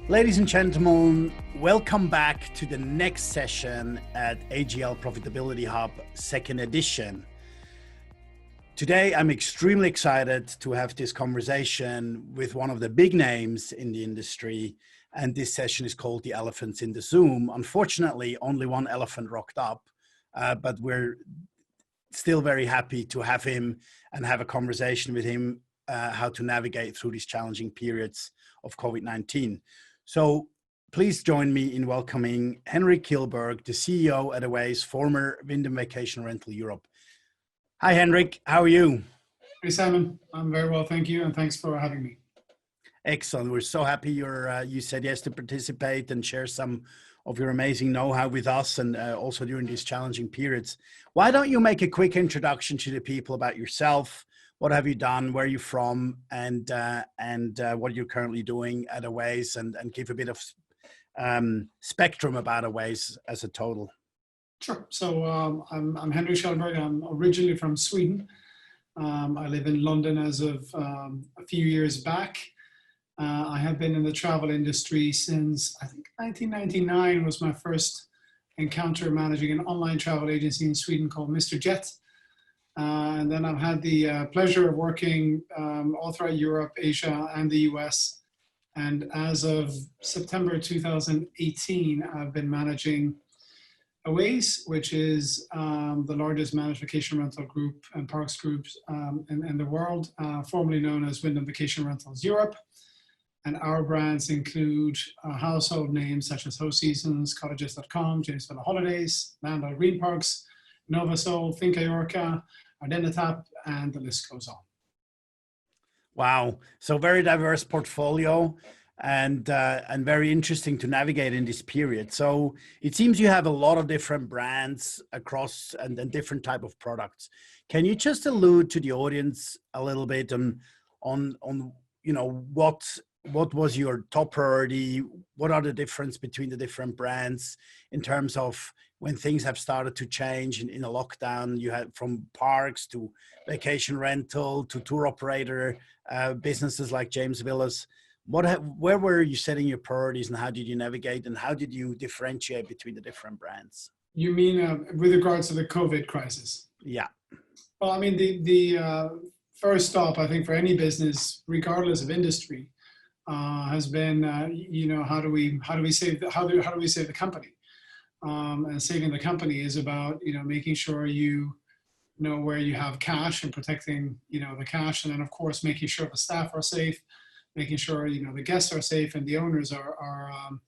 Ladies and gentlemen, welcome back to the next session at AGL Profitability Hub, second edition. Today, I'm extremely excited to have this conversation with one of the big names in the industry, and this session is called The Elephants in the Zoom. Unfortunately, only one elephant rocked up, but we're still very happy to have him and have a conversation with him how to navigate through these challenging periods of COVID-19. So please join me in welcoming Henrik Kjellberg, the CEO at Awaze, former Wyndham Vacation Rental Europe. Hi, Henrik. How are you? Hey, Simon. I'm very well, thank you, and thanks for having me. Excellent. We're so happy you said yes to participate and share some of your amazing know-how with us, and also during these challenging periods. Why don't you make a quick introduction to the people about yourself? What have you done? Where are you from? And what you're currently doing at Awaze, and give a bit of spectrum about Awaze as a total. Sure. So I'm Henrik Kjellberg. I'm originally from Sweden. I live in London as of a few years back. I have been in the travel industry since, I think, 1999 was my first encounter managing an online travel agency in Sweden called Mr. Jet. And then I've had the pleasure of working all throughout Europe, Asia, and the US. And as of September 2018, I've been managing Awaze, which is the largest managed vacation rental group and parks groups in the world, formerly known as Wyndham Vacation Rentals Europe. And our brands include household names such as Host Seasons, Cottages.com, James Villa Holidays, Landau Green Parks, Novasol, Finca Yorca, Ardenatap, and the list goes on. Wow. So very diverse portfolio and very interesting to navigate in this period. So it seems you have a lot of different brands across and different type of products. Can you just allude to the audience a little bit on you know, what was your top priority? What are the difference between the different brands in terms of when things have started to change in a lockdown? You had from parks to vacation rental to tour operator businesses like James Villas. Where were you setting your priorities, and how did you navigate, and how did you differentiate between the different brands? You mean with regards to the COVID crisis? Yeah. Well, I mean, the first stop, I think, for any business, regardless of industry, has been, you know, how do we save the company? And saving the company is about, you know, making sure you know where you have cash and protecting, you know, the cash, and then of course making sure the staff are safe, making sure, you know, the guests are safe and the owners are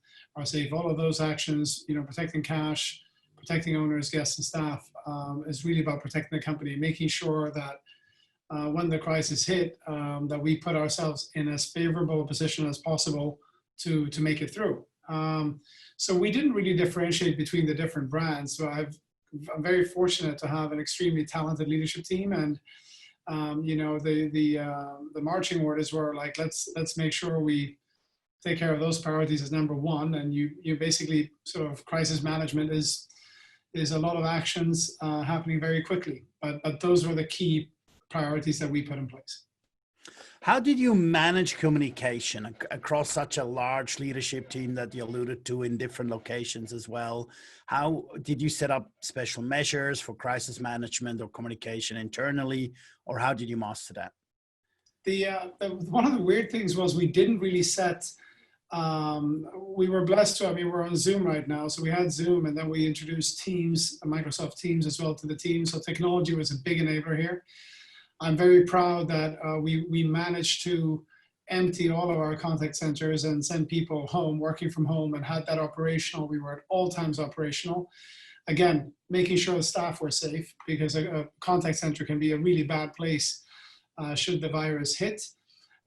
safe. All of those actions, you know, protecting cash, protecting owners, guests, and staff is really about protecting the company, making sure that when the crisis hit, that we put ourselves in as favorable a position as possible to make it through. So we didn't really differentiate between the different brands. So I'm very fortunate to have an extremely talented leadership team, and you know, the marching orders were like, let's make sure we take care of those priorities as number one. And you basically sort of crisis management is a lot of actions happening very quickly, but those were the key priorities that we put in place. How did you manage communication across such a large leadership team that you alluded to in different locations as well? How did you set up special measures for crisis management or communication internally, or how did you master that? One of the weird things was we didn't really set, we were blessed to, I mean, we're on Zoom right now, so we had Zoom, and then we introduced Teams, Microsoft Teams as well to the team. So technology was a big enabler here. I'm very proud that we managed to empty all of our contact centers and send people home, working from home, and had that operational. We were at all times operational. Again, making sure the staff were safe, because a contact center can be a really bad place should the virus hit.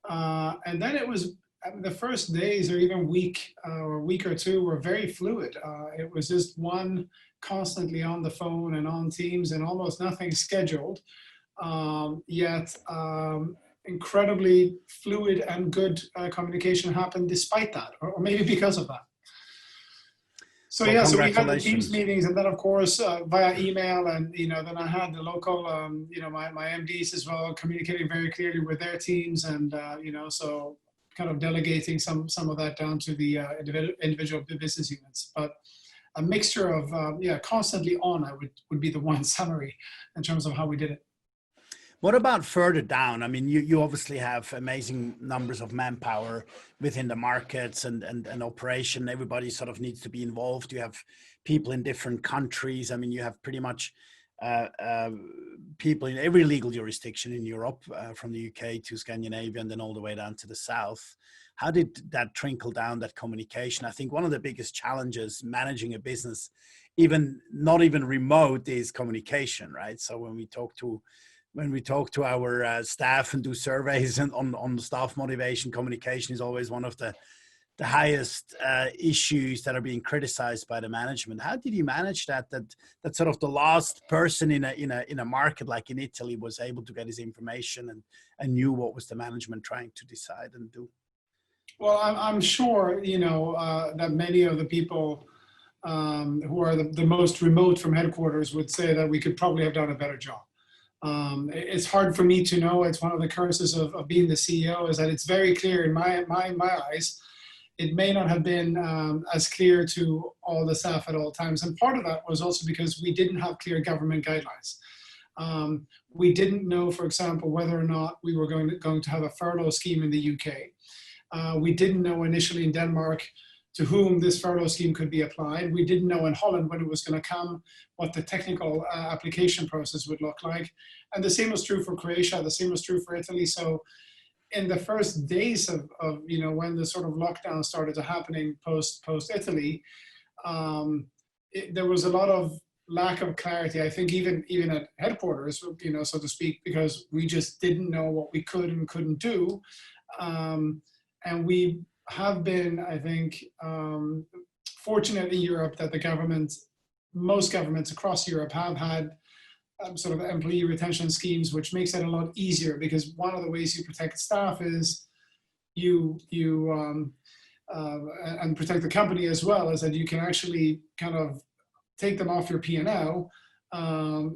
And then it was the first days or even week or two were very fluid. It was just one constantly on the phone and on Teams and almost nothing scheduled. Yet incredibly fluid and good communication happened despite that, or maybe because of that. So well, yeah, so we had the Teams meetings, and then of course via email, and then I had the local, my MDs as well, communicating very clearly with their teams, and so kind of delegating some of that down to the individual business units. But a mixture of constantly on, I would be the one summary in terms of how we did it. What about further down? I mean, you obviously have amazing numbers of manpower within the markets and operation. Everybody sort of needs to be involved. You have people in different countries. I mean, you have pretty much people in every legal jurisdiction in Europe, from the UK to Scandinavia and then all the way down to the south. How did that trickle down, that communication? I think one of the biggest challenges managing a business, not even remote, is communication, right? So when we talk to our staff and do surveys and on staff motivation, communication is always one of the highest issues that are being criticized by the management. How did you manage that sort of the last person in a market like in Italy was able to get his information and knew what was the management trying to decide and do? Well, I'm sure, that many of the people who are the most remote from headquarters would say that we could probably have done a better job. It's hard for me to know. It's one of the curses of being the CEO, is that it's very clear in my eyes. It may not have been as clear to all the staff at all times. And part of that was also because we didn't have clear government guidelines. We didn't know, for example, whether or not we were going to have a furlough scheme in the UK. We didn't know initially in Denmark to whom this furlough scheme could be applied. We didn't know in Holland when it was going to come, what the technical application process would look like. And the same was true for Croatia, the same was true for Italy. So in the first days of when the sort of lockdown started to happening post Italy, there was a lot of lack of clarity, I think, even at headquarters, so to speak, because we just didn't know what we could and couldn't do. And we have been, I think, fortunate in Europe that most governments across Europe have had sort of employee retention schemes, which makes it a lot easier, because one of the ways you protect staff is you and protect the company as well, is that you can actually kind of take them off your P&L,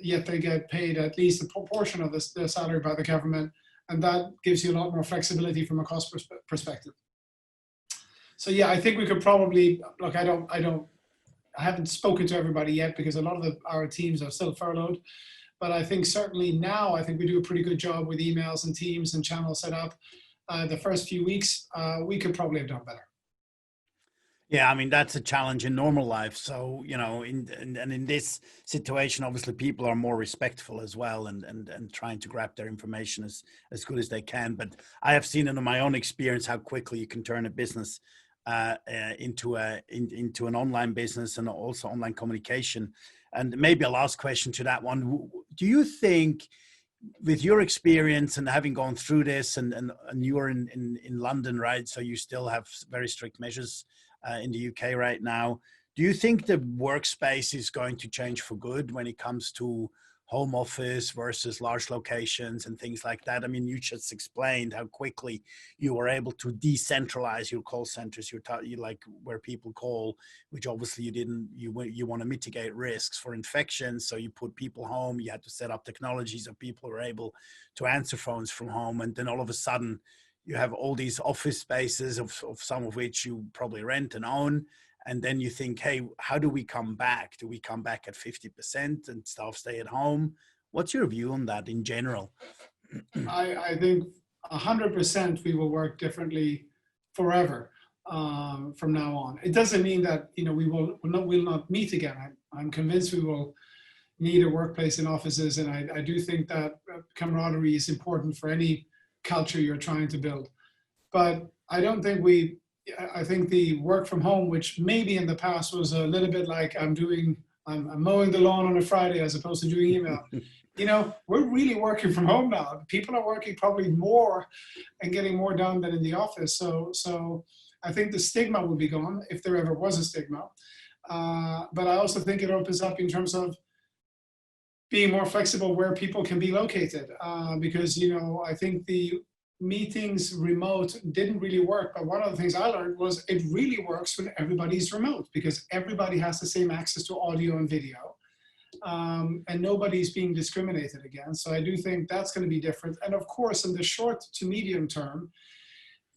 yet they get paid at least a proportion of their salary by the government, and that gives you a lot more flexibility from a cost perspective. So yeah, I think we could probably look. I haven't spoken to everybody yet because a lot of our teams are still furloughed, but I think certainly now I think we do a pretty good job with emails and teams and channels set up. The first few weeks, we could probably have done better. Yeah, I mean, that's a challenge in normal life. So, in this situation, obviously people are more respectful as well and trying to grab their information as good as they can. But I have seen in my own experience how quickly you can turn a business into an online business and also online communication. And maybe a last question to that one. Do you think, with your experience and having gone through this, and you're in London, right? So you still have very strict measures in the UK right now. Do you think the workspace is going to change for good when it comes to home office versus large locations and things like that? I mean, you just explained how quickly you were able to decentralize your call centers, you like where people call, which obviously you want to mitigate risks for infections. So you put people home, you had to set up technology so people were able to answer phones from home. And then all of a sudden you have all these office spaces of some of which you probably rent and own. And then you think, hey, how do we come back? Do we come back at 50% and staff stay at home? What's your view on that in general? I think 100% we will work differently forever from now on. It doesn't mean that we will not meet again. I'm convinced we will need a workplace in offices, and I do think that camaraderie is important for any culture you're trying to build. But I think the work from home, which maybe in the past was a little bit like I'm mowing the lawn on a Friday as opposed to doing email. We're really working from home now. People are working probably more and getting more done than in the office. So I think the stigma will be gone, if there ever was a stigma. But I also think it opens up in terms of being more flexible where people can be located. Because, I think the meetings remote didn't really work. But one of the things I learned was it really works when everybody's remote, because everybody has the same access to audio and video. And nobody's being discriminated against. So I do think that's going to be different. And of course, in the short to medium term,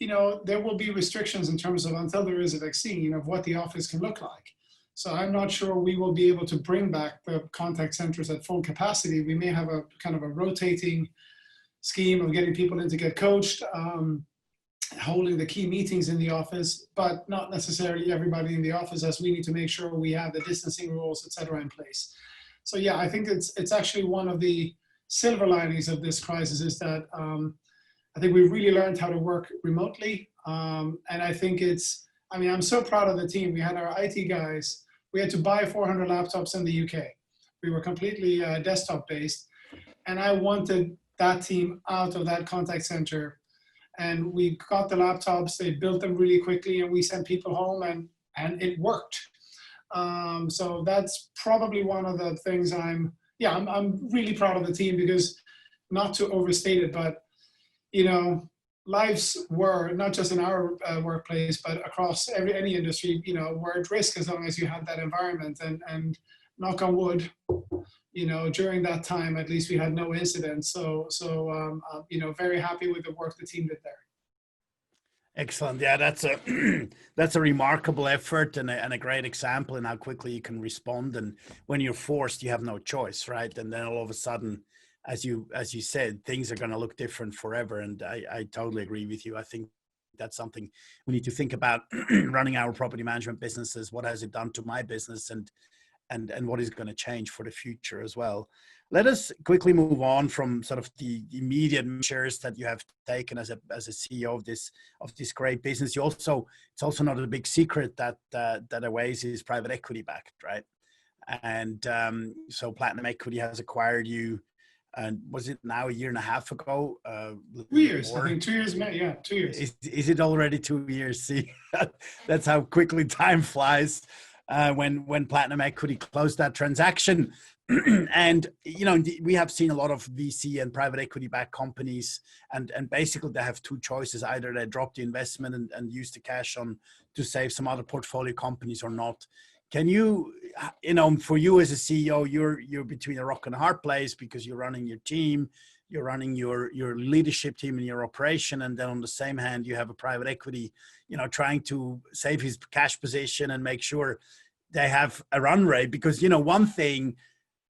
there will be restrictions in terms of, until there is a vaccine, of what the office can look like. So I'm not sure we will be able to bring back the contact centers at full capacity. We may have a kind of a rotating scheme of getting people in to get coached, holding the key meetings in the office, but not necessarily everybody in the office, as we need to make sure we have the distancing rules, et cetera, in place. So yeah, I think it's actually one of the silver linings of this crisis is that I think we've really learned how to work remotely. And I think I'm so proud of the team. We had our IT guys, we had to buy 400 laptops in the UK. We were completely desktop based. And I wanted that team out of that contact center. And we got the laptops, they built them really quickly, and we sent people home, and it worked. So that's probably one of the things I'm really proud of the team, because, not to overstate it, but lives were, not just in our workplace, but across any industry, were at risk as long as you had that environment. And knock on wood, during that time, at least we had no incidents. So very happy with the work the team did there. Excellent. Yeah, that's a remarkable effort and a great example in how quickly you can respond. And when you're forced, you have no choice, right? And then all of a sudden, as you said, things are going to look different forever. And I totally agree with you. I think that's something we need to think about running our property management businesses. What has it done to my business, and what is going to change for the future as well. Let us quickly move on from sort of the immediate measures that you have taken as a CEO of this great business. It's also not a big secret that Awaze is private equity backed, right? And so Platinum Equity has acquired you. And was it now a year and a half ago? 2 years, I think 2 years, yeah, 2 years. Is it already 2 years? See, that's how quickly time flies. When Platinum Equity closed that transaction. And, we have seen a lot of VC and private equity backed companies, and basically they have two choices. Either they drop the investment and use the cash to save some other portfolio companies, or not. Can you, for you as a CEO, you're between a rock and a hard place, because you're running your team, you're running your leadership team and your operation. And then on the same hand, you have a private equity, trying to save his cash position and make sure they have a run rate. Because, one thing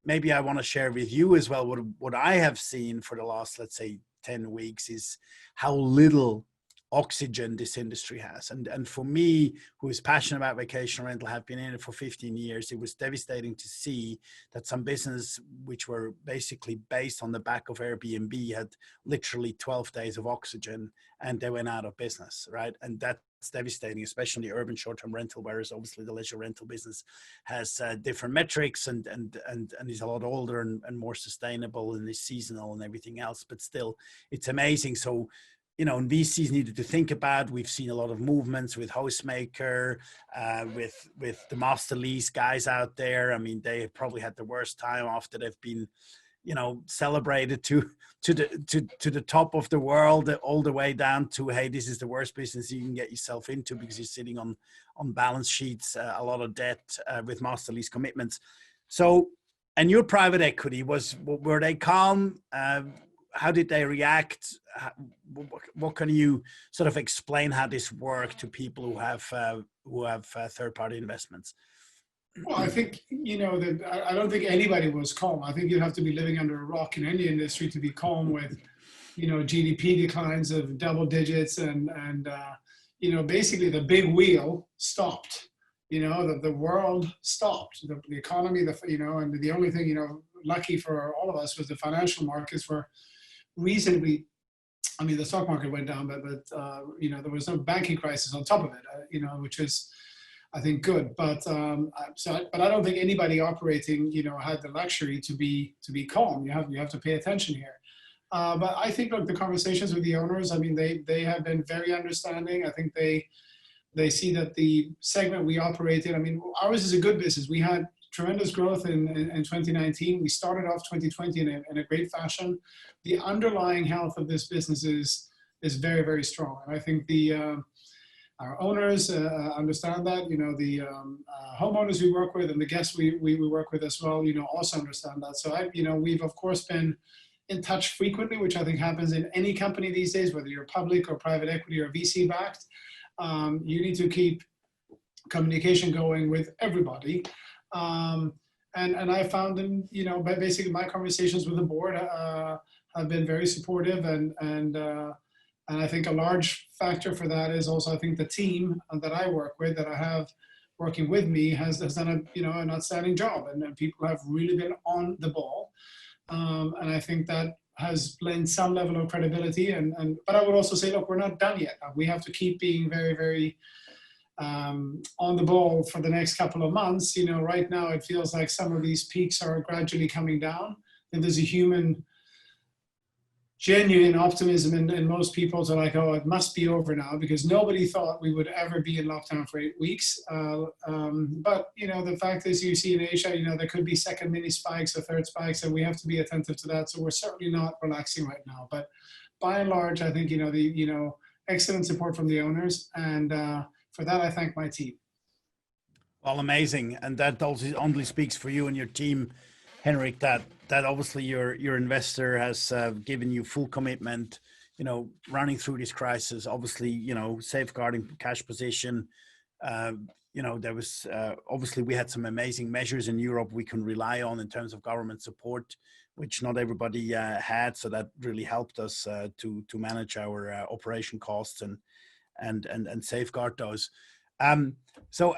maybe I want to share with you as well, what I have seen for the last, let's say, 10 weeks is how little oxygen this industry has. And for me, who is passionate about vacation rental, have been in it for 15 years, it was devastating to see that some business which were basically based on the back of Airbnb had literally 12 days of oxygen, and they went out of business, right? And that's devastating, especially urban short-term rental, whereas obviously the leisure rental business has different metrics and is a lot older and more sustainable and is seasonal and everything else. But still, it's amazing. So, and VCs needed to think about. We've seen a lot of movements with Hostmaker, with the master lease guys out there. I mean, they probably had the worst time after they've been, celebrated to the top of the world, all the way down to, hey, this is the worst business you can get yourself into, because you're sitting on balance sheets, a lot of debt with master lease commitments. So, and your private equity were they calm? How did they react? What can you sort of explain how this worked to people who have third-party investments? Well, I think, that I don't think anybody was calm. I think you'd have to be living under a rock in any industry to be calm with, GDP declines of double digits and basically the big wheel stopped. The world stopped. The economy, and the only thing, lucky for all of us was the financial markets were reasonably, the stock market went down, but there was no banking crisis on top of it, which is, I think, good. But I don't think anybody operating, had the luxury to be calm. You have to pay attention here. But I think, look, the conversations with the owners, they have been very understanding. I think they see that the segment we operate in, ours is a good business. We had tremendous growth in 2019. We started off 2020 in a great fashion. The underlying health of this business is very, very strong. And I think our owners understand that. The homeowners we work with and the guests we work with as well, also understand that. So we've of course been in touch frequently, which I think happens in any company these days, whether you're public or private equity or VC backed. You need to keep communication going with everybody. And I found them, by basically my conversations with the board have been very supportive, and I think a large factor for that is also, I think the team that I work with, that I have working with me, has done an outstanding job, and people have really been on the ball, and I think that has lent some level of credibility. But I would also say, look, we're not done yet. We have to keep being very, very on the ball for the next couple of months. Right now it feels like some of these peaks are gradually coming down, and there's a genuine optimism in most people to like, oh, it must be over now, because nobody thought we would ever be in lockdown for 8 weeks. But the fact is, you see in Asia, there could be second mini spikes or third spikes, and we have to be attentive to that. So we're certainly not relaxing right now. But by and large, I think the excellent support from the owners, and for that I thank my team. Well, amazing, and that also only speaks for you and your team, Henrik, that obviously your investor has given you full commitment, running through this crisis, obviously, safeguarding cash position. There was obviously, we had some amazing measures in Europe we can rely on in terms of government support, which not everybody had. So that really helped us to manage our operation costs and safeguard those. So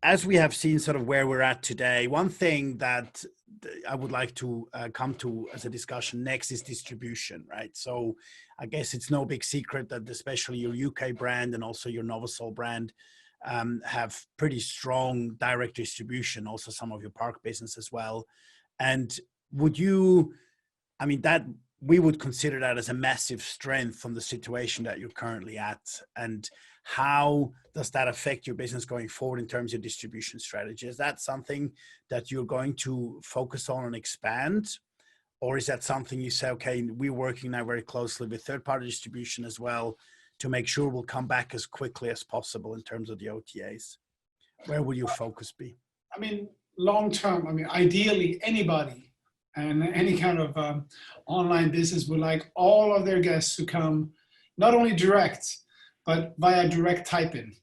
as we have seen sort of where we're at today, one thing that I would like to come to as a discussion next is distribution, right? So I guess it's no big secret that especially your UK brand and also your Novasol brand have pretty strong direct distribution, also some of your park business as well. And that we would consider that as a massive strength from the situation that you're currently at. And how does that affect your business going forward in terms of distribution strategy? Is that something that you're going to focus on and expand? Or is that something you say, okay, we're working now very closely with third-party distribution as well to make sure we'll come back as quickly as possible in terms of the OTAs? Where will your focus be? Long term, ideally anybody and any kind of online business would like all of their guests to come not only direct, but via direct type-in,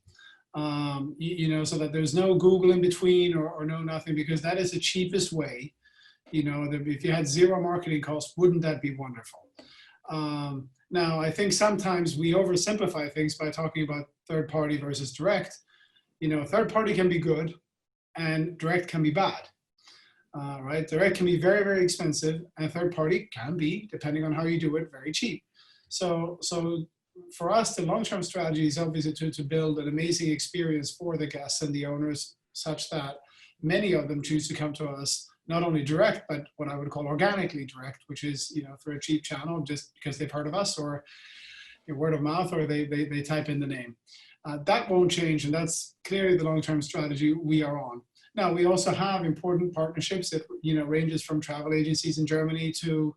so that there's no Google in between or no nothing, because that is the cheapest way. If you had zero marketing costs, wouldn't that be wonderful? Now, I think sometimes we oversimplify things by talking about third-party versus direct. Third-party can be good and direct can be bad. Right? Direct can be very, very expensive, and third-party can be, depending on how you do it, very cheap. So for us, the long-term strategy is obviously to build an amazing experience for the guests and the owners, such that many of them choose to come to us not only direct, but what I would call organically direct, which is through a cheap channel, just because they've heard of us, or word of mouth, or they type in the name. That won't change, and that's clearly the long-term strategy we are on. Now, we also have important partnerships that ranges from travel agencies in Germany to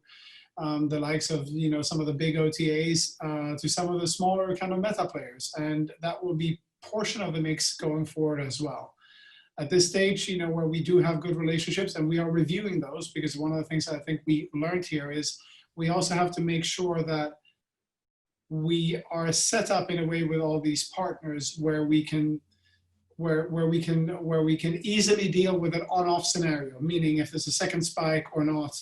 the likes of some of the big OTAs to some of the smaller kind of meta players, and that will be portion of the mix going forward as well. At this stage, where we do have good relationships, and we are reviewing those, because one of the things I think we learned here is we also have to make sure that we are set up in a way with all these partners where we can easily deal with an on-off scenario, meaning if there's a second spike or not.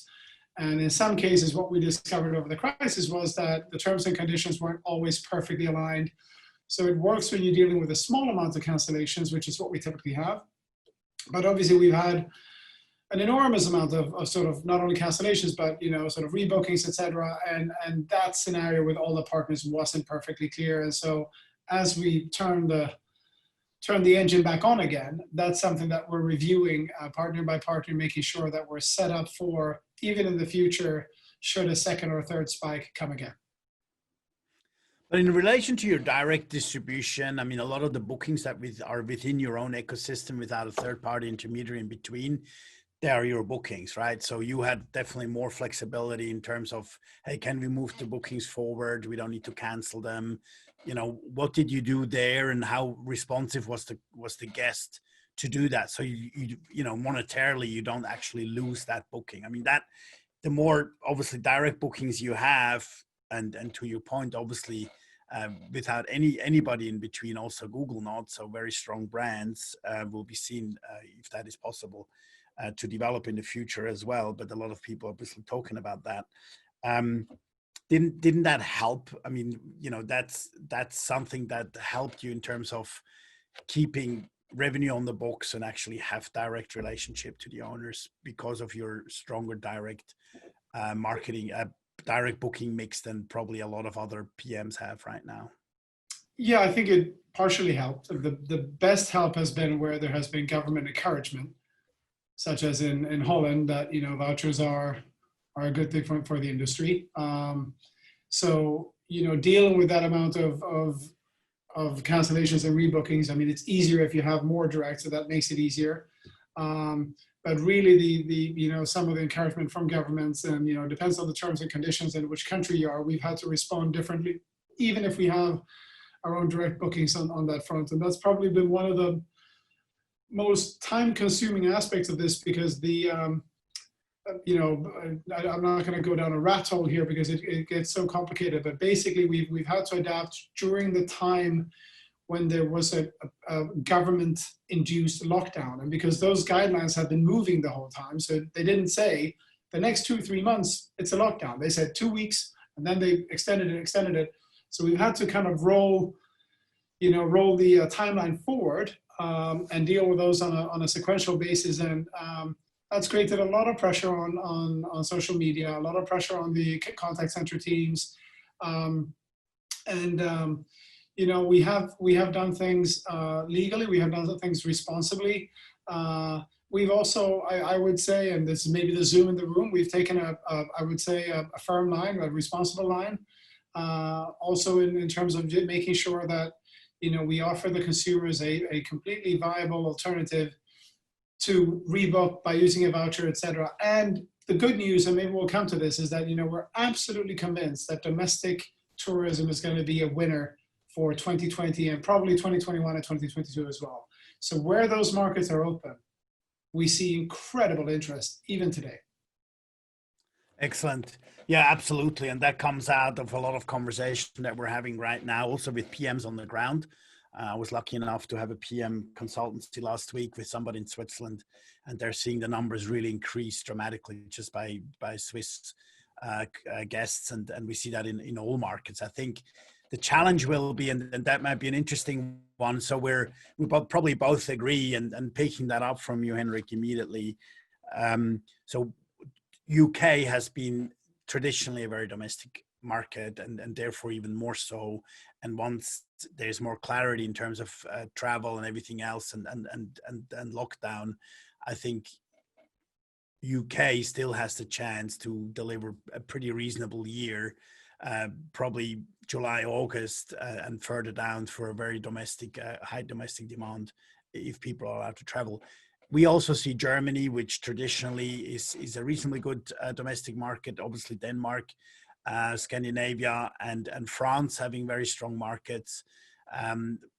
And in some cases, what we discovered over the crisis was that the terms and conditions weren't always perfectly aligned. So it works when you're dealing with a small amount of cancellations, which is what we typically have. But obviously we've had an enormous amount of sort of not only cancellations, but sort of rebookings, etc. And that scenario with all the partners wasn't perfectly clear. And so as we turn the engine back on again, that's something that we're reviewing partner by partner, making sure that we're set up for, even in the future, should a second or third spike come again. But in relation to your direct distribution, a lot of the bookings that are within your own ecosystem without a third-party intermediary in between, they are your bookings, right? So you had definitely more flexibility in terms of, hey, can we move the bookings forward? We don't need to cancel them. What did you do there, and how responsive was the guest to do that? So you monetarily, you don't actually lose that booking. That the more obviously direct bookings you have, and to your point, obviously, without anybody in between, also Google not, so very strong brands will be seen, if that is possible, to develop in the future as well. But a lot of people obviously talking about that. Didn't that help? I mean, you know, that's something that helped you in terms of keeping revenue on the books and actually have direct relationship to the owners because of your stronger direct marketing, direct booking mix than probably a lot of other PMs have right now. Yeah, I think it partially helped. The best help has been where there has been government encouragement, such as in Holland, that, you know, vouchers are a good thing for the industry. So, you know, dealing with that amount of cancellations and rebookings, I mean, it's easier if you have more direct, so that makes it easier. But really, the you know, some of the encouragement from governments, and, you know, depends on the terms and conditions and which country you are, we've had to respond differently, even if we have our own direct bookings on that front. And that's probably been one of the most time-consuming aspects of this, because the you know, I'm not going to go down a rat hole here because it gets so complicated, but basically we've had to adapt during the time when there was a government-induced lockdown. And because those guidelines have been moving the whole time, so they didn't say the next 2-3 months, it's a lockdown. They said 2 weeks, and then they extended it. So we've had to kind of roll the timeline forward, and deal with those on a sequential basis. And that's created a lot of pressure on social media, a lot of pressure on the contact center teams. You know, we have done things legally, we have done things responsibly. We've also, I would say, and this is maybe the Zoom in the room, we've taken I would say a firm line, a responsible line. Also in terms of making sure that, you know, we offer the consumers a completely viable alternative to rebook by using a voucher, etc. And the good news, and maybe we'll come to this, is that, you know, we're absolutely convinced that domestic tourism is going to be a winner for 2020 and probably 2021 and 2022 as well. So where those markets are open, we see incredible interest even today. Excellent. Yeah, absolutely. And that comes out of a lot of conversation that we're having right now, also with PMs on the ground. I was lucky enough to have a PM consultancy last week with somebody in Switzerland, and they're seeing the numbers really increase dramatically just by Swiss guests. And we see that in all markets. I think the challenge will be, and that might be an interesting one. So we probably both agree, and picking that up from you, Henrik, immediately. So UK has been traditionally a very domestic market, and therefore even more so. And once there's more clarity in terms of travel and everything else, and lockdown, I think UK still has the chance to deliver a pretty reasonable year, probably July, August, and further down for a very domestic, high domestic demand if people are allowed to travel. We also see Germany, which traditionally is a reasonably good domestic market. Obviously Denmark, Scandinavia, and France having very strong markets.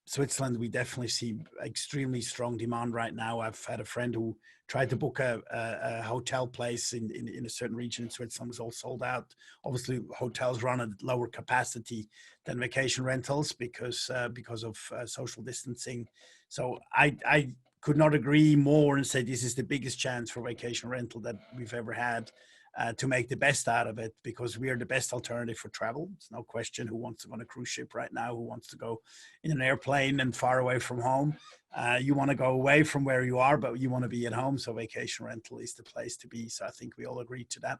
Switzerland, we definitely see extremely strong demand right now. I've had a friend who tried to book a hotel place in a certain region in Switzerland, was all sold out. Obviously, hotels run at lower capacity than vacation rentals because of social distancing. So I could not agree more and say this is the biggest chance for vacation rental that we've ever had, to make the best out of it, because we are the best alternative for travel. It's no question. Who wants to go on a cruise ship right now? Who wants to go in an airplane and far away from home? You want to go away from where you are, but you want to be at home. So vacation rental is the place to be. So I think we all agree to that.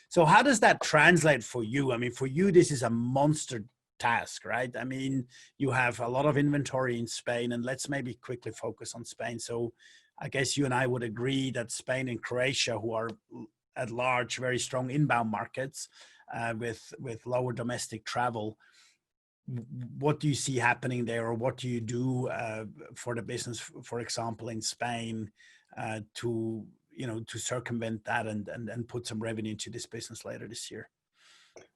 So how does that translate for you? I mean, for you, this is a monster task, right? I mean, you have a lot of inventory in Spain, and let's maybe quickly focus on Spain. So I guess you and I would agree that Spain and Croatia, who are at large, very strong inbound markets, with lower domestic travel. What do you see happening there, or what do you do for the business, for example, in Spain, to circumvent that and put some revenue into this business later this year?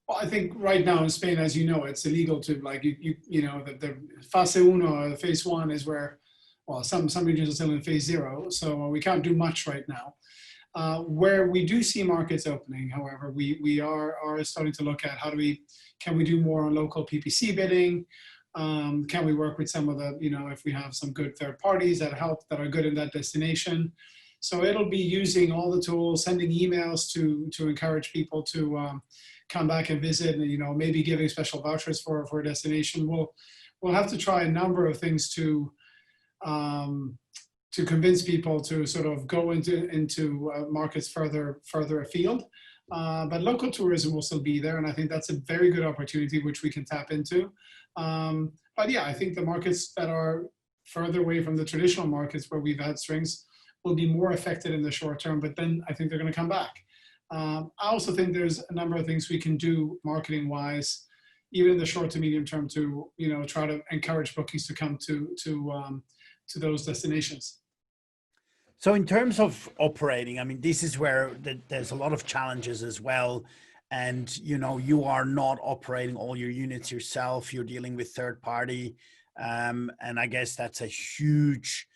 Well, I think right now in Spain, as you know, it's illegal to, like, the fase uno, or the phase one, is where, well, some regions are still in phase 0, so we can't do much right now. Where we do see markets opening, however, we are starting to look at can we do more on local PPC bidding? Can we work with some of the, if we have some good third parties that are good in that destination? So it'll be using all the tools, sending emails to encourage people to come back and visit, and maybe giving special vouchers for a destination. We'll have to try a number of things to convince people to sort of go into markets further afield. But local tourism will still be there, and I think that's a very good opportunity which we can tap into. But yeah, I think the markets that are further away from the traditional markets where we've had strengths will be more affected in the short term, but then I think they're going to come back. I also think there's a number of things we can do marketing-wise, even in the short to medium term, to try to encourage bookings to come to those destinations. So in terms of operating, I mean, this is where there's a lot of challenges as well. And, you are not operating all your units yourself. You're dealing with third party. And I guess that's a huge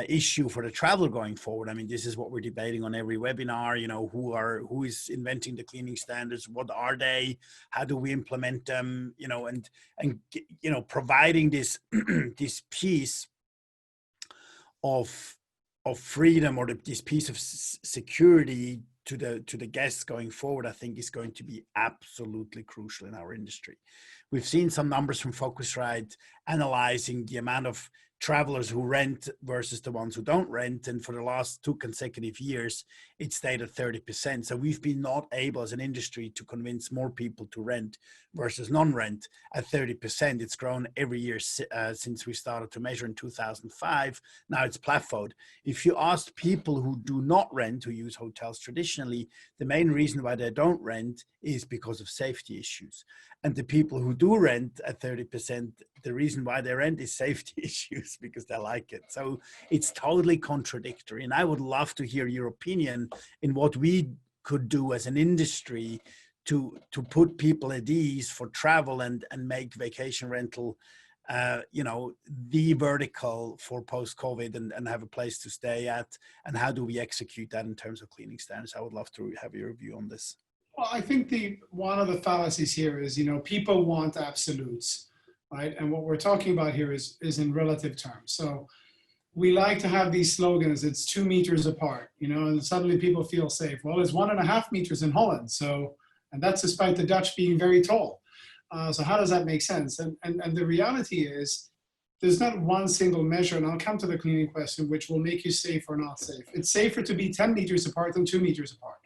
issue for the traveler going forward. I mean, this is what we're debating on every webinar, who is inventing the cleaning standards? What are they? How do we implement them? And providing this, this piece of freedom, or this piece of security to the guests going forward, I think is going to be absolutely crucial in our industry. We've seen some numbers from Focusrite analyzing the amount of travelers who rent versus the ones who don't rent. And for the last 2 consecutive years, it stayed at 30%. So we've been not able as an industry to convince more people to rent versus non-rent at 30%. It's grown every year since we started to measure in 2005. Now it's plateaued. If you ask people who do not rent, who use hotels traditionally, the main reason why they don't rent is because of safety issues. And the people who do rent at 30%, the reason why they rent is safety issues, because they like it. So it's totally contradictory. And I would love to hear your opinion in what we could do as an industry to put people at ease for travel and make vacation rental, the vertical for post-COVID and have a place to stay at. And how do we execute that in terms of cleaning standards? I would love to have your view on this. Well, I think one of the fallacies here is, people want absolutes, right? And what we're talking about here is in relative terms. So we like to have these slogans, it's 2 meters apart, and suddenly people feel safe. Well, it's 1.5 meters in Holland. And that's despite the Dutch being very tall. So how does that make sense? And the reality is, there's not one single measure, and I'll come to the cleaning question, which will make you safe or not safe. It's safer to be 10 meters apart than 2 meters apart.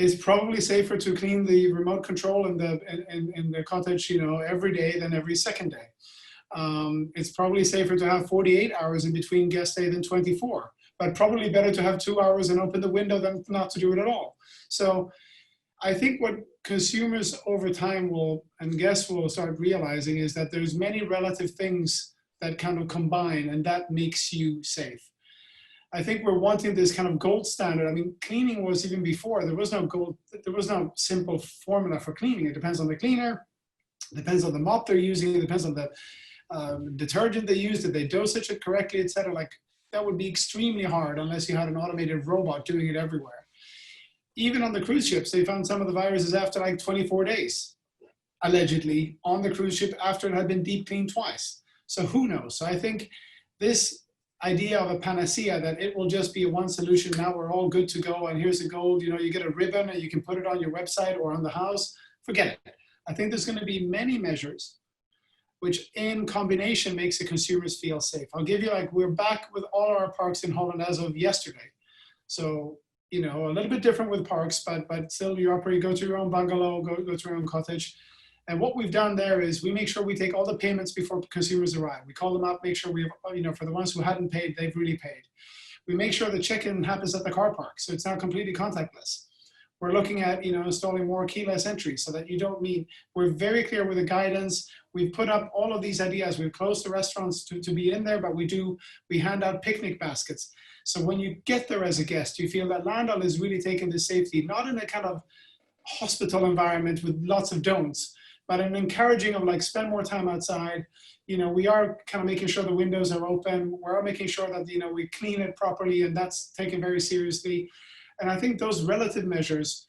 It's probably safer to clean the remote control in the cottage, every day than every second day. It's probably safer to have 48 hours in between guest stay than 24, but probably better to have 2 hours and open the window than not to do it at all. So I think what consumers over time and guests will start realizing is that there's many relative things that kind of combine, and that makes you safe. I think we're wanting this kind of gold standard. I mean, cleaning was even before, there was no simple formula for cleaning. It depends on the cleaner, it depends on the mop they're using, it depends on the detergent they use, did they dosage it correctly, etc. Like, that would be extremely hard unless you had an automated robot doing it everywhere. Even on the cruise ships, they found some of the viruses after like 24 days, allegedly, on the cruise ship after it had been deep cleaned twice. So who knows? So I think this idea of a panacea, that it will just be one solution, now we're all good to go, and here's the gold, you get a ribbon and you can put it on your website or on the house, forget it. I think there's going to be many measures which in combination makes the consumers feel safe. I'll give you, we're back with all our parks in Holland as of yesterday. So, a little bit different with parks, but still you go to your own bungalow, go to your own cottage. And what we've done there is we make sure we take all the payments before consumers arrive. We call them up, make sure we have, for the ones who hadn't paid, they've really paid. We make sure the check-in happens at the car park, so it's now completely contactless. We're looking at, installing more keyless entry so that you don't need, we're very clear with the guidance. We've put up all of these ideas. We've closed the restaurants to be in there, but we hand out picnic baskets. So when you get there as a guest, you feel that Landal is really taking the safety, not in a kind of hospital environment with lots of don'ts, but an encouraging of like spend more time outside. We are kind of making sure the windows are open. We're making sure that, we clean it properly, and that's taken very seriously. And I think those relative measures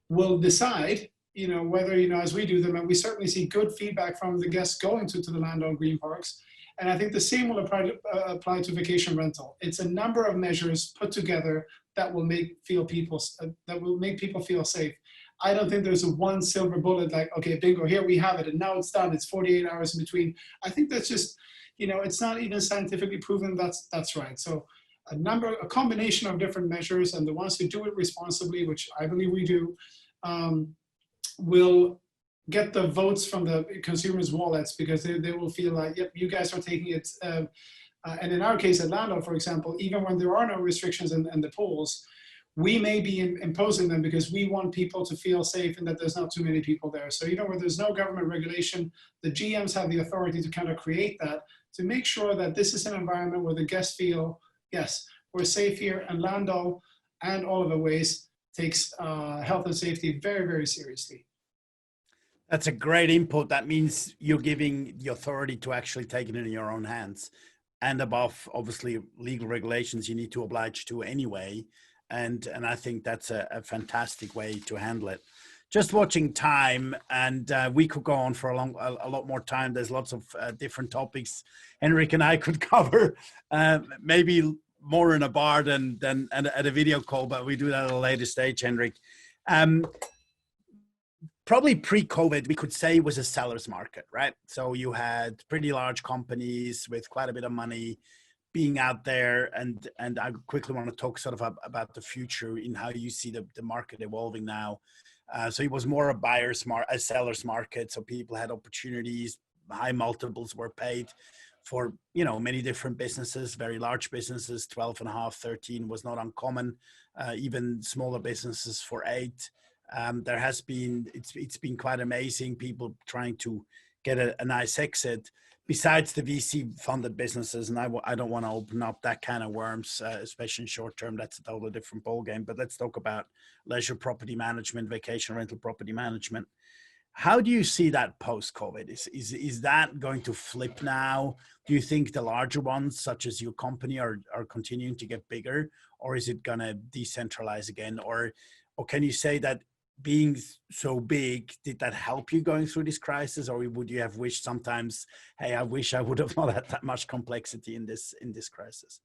will decide, whether, as we do them, and we certainly see good feedback from the guests going to the land-owned green parks. And I think the same will apply to vacation rental. It's a number of measures put together that will make people feel safe. I don't think there's a one silver bullet like, okay, bingo, here we have it, and now it's done. It's 48 hours in between. I think that's just, it's not even scientifically proven that's right. So a combination of different measures, and the ones who do it responsibly, which I believe we do, will get the votes from the consumers' wallets, because they will feel like, yep, you guys are taking it. And in our case at Lando, for example, even when there are no restrictions in the pools, we may be imposing them because we want people to feel safe and that there's not too many people there. So, where there's no government regulation, the GMs have the authority to kind of create that, to make sure that this is an environment where the guests feel, yes, we're safe here, and Lando and all of Awaze takes health and safety very, very seriously. That's a great input. That means you're giving the authority to actually take it in your own hands. And above, obviously, legal regulations you need to oblige to anyway. And I think that's a fantastic way to handle it. Just watching time, and we could go on for a lot more time. There's lots of different topics Henrik and I could cover, maybe more in a bar than at a video call, but we do that at a later stage, Henrik. Probably pre-COVID, we could say, was a seller's market, right? So you had pretty large companies with quite a bit of money being out there, and I quickly want to talk sort of about the future in how you see the market evolving now. So it was more a seller's market. So people had opportunities, high multiples were paid for, many different businesses, very large businesses, 12.5, 13 was not uncommon, even smaller businesses for 8. There has been, it's been quite amazing, people trying to get a nice exit besides the VC funded businesses. And I don't want to open up that kind of worms, especially in short term. That's a totally different ballgame. But let's talk about leisure property management, vacation rental property management. How do you see that post-COVID? Is that going to flip now? Do you think the larger ones, such as your company, are continuing to get bigger, or is it going to decentralize again? Or can you say that being so big, did that help you going through this crisis, or would you have wished sometimes, hey, I wish I would have not had that much complexity in this crisis?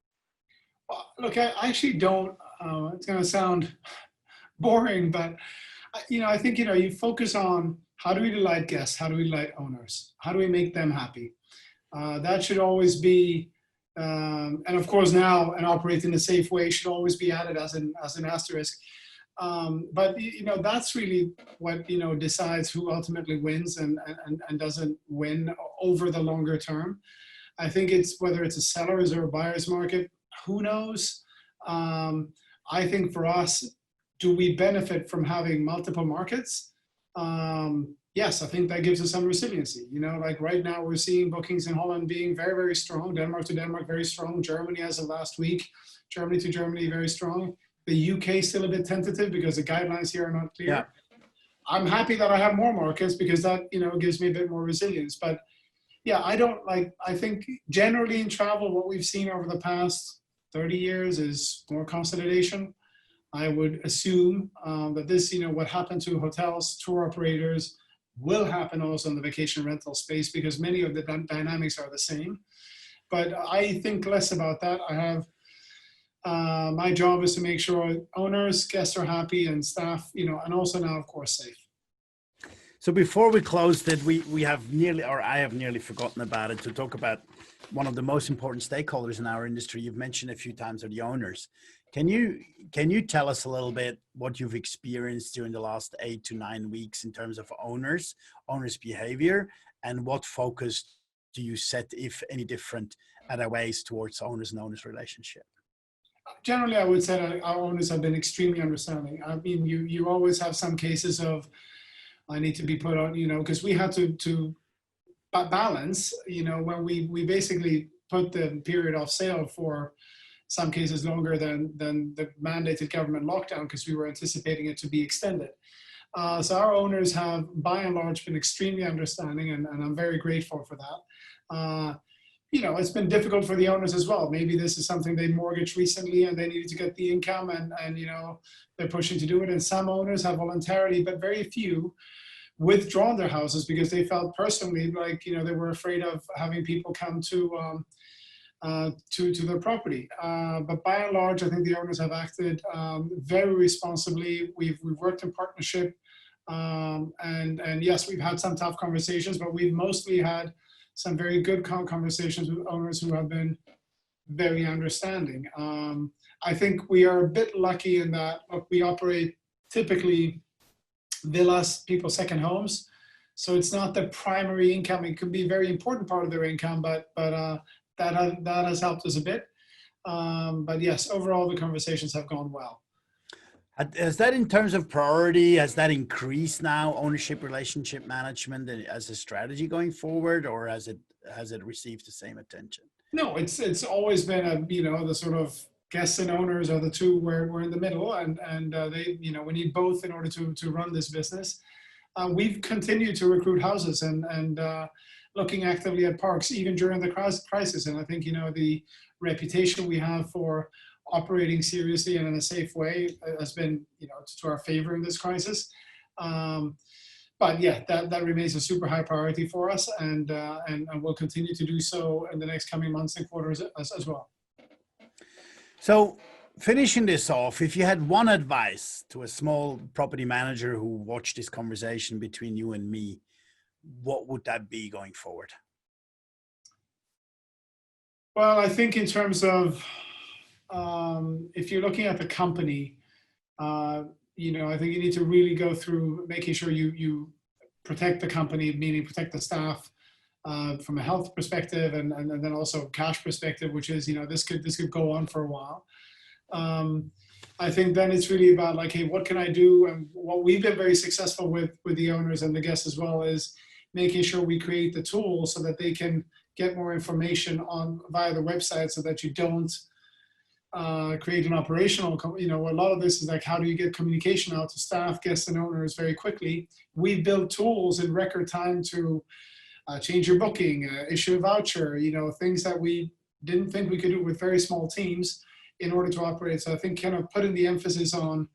Look, I actually don't. It's going to sound boring, but I think you focus on how do we delight guests, how do we delight owners, how do we make them happy. That should always be, and of course now, and operate in a safe way should always be added as an asterisk. But that's really what decides who ultimately wins and doesn't win over the longer term. I think it's whether it's a seller's or a buyer's market, who knows. I think for us, do we benefit from having multiple markets? Yes, I think that gives us some resiliency. Like right now we're seeing bookings in Holland being very, very strong. Denmark to Denmark, very strong. Germany as of last week, Germany to Germany, very strong. The UK still a bit tentative because the guidelines here are not clear. Yeah. I'm happy that I have more markets because that, gives me a bit more resilience. But yeah, I think generally in travel, what we've seen over the past 30 years is more consolidation. I would assume that this, what happened to hotels, tour operators, will happen also in the vacation rental space because many of the dynamics are the same. But I think less about that. I have, my job is to make sure owners, guests are happy, and staff, and also now, of course, safe. So before we close it, we have nearly, or I have nearly forgotten about it, to talk about one of the most important stakeholders in our industry. You've mentioned a few times are the owners. Can you tell us a little bit what you've experienced during the last 8 to 9 weeks in terms of owners behavior, and what focus do you set, if any different, at Awaze towards owners and owners relationship? Generally, I would say that our owners have been extremely understanding. I mean, you always have some cases of, I need to be put on, because we had to balance, when we basically put the period off sale for some cases longer than the mandated government lockdown because we were anticipating it to be extended. So our owners have, by and large, been extremely understanding, and I'm very grateful for that. It's been difficult for the owners as well. Maybe this is something they mortgaged recently and they needed to get the income, and they're pushing to do it. And some owners have voluntarily, but very few, withdrawn their houses because they felt personally like they were afraid of having people come to their property. But by and large, I think the owners have acted very responsibly. We've worked in partnership, and yes, we've had some tough conversations, but we've mostly had some very good conversations with owners who have been very understanding. I think we are a bit lucky in that, look, we operate typically villas, people's second homes. So it's not the primary income. It could be a very important part of their income, but that has helped us a bit. But yes, overall, the conversations have gone well. Has that, in terms of priority, has that increased now, ownership relationship management as a strategy going forward, or has it received the same attention? No, it's always been the sort of guests and owners are the two where we're in the middle, and they we need both in order to run this business. We've continued to recruit houses and looking actively at parks even during the crisis, and I think the reputation we have for operating seriously and in a safe way has been to our favor in this crisis. But yeah, that remains a super high priority for us, and we'll continue to do so in the next coming months and quarters as well. So finishing this off, if you had one advice to a small property manager who watched this conversation between you and me, what would that be going forward? Well, I think in terms of if you're looking at the company, I think you need to really go through making sure you protect the company, meaning protect the staff from a health perspective, and then also cash perspective, which is this could go on for a while. I think then it's really about like, hey, what can I do? And what we've been very successful with the owners and the guests as well is making sure we create the tools so that they can get more information via the website, so that you don't create an operational, a lot of this is like, how do you get communication out to staff, guests, and owners very quickly? We've built tools in record time to change your booking, issue a voucher, things that we didn't think we could do with very small teams in order to operate. So I think kind of putting the emphasis on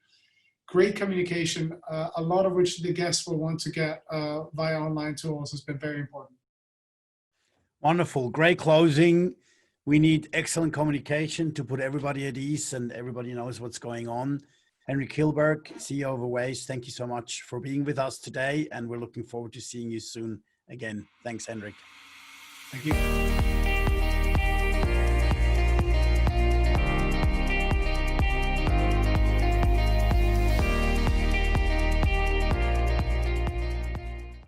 great communication, a lot of which the guests will want to get via online tools, has been very important. Wonderful. Great closing. We need excellent communication to put everybody at ease and everybody knows what's going on. Henrik Kjellberg, CEO of Awaze, thank you so much for being with us today, and we're looking forward to seeing you soon again. Thanks, Henrik. Thank you.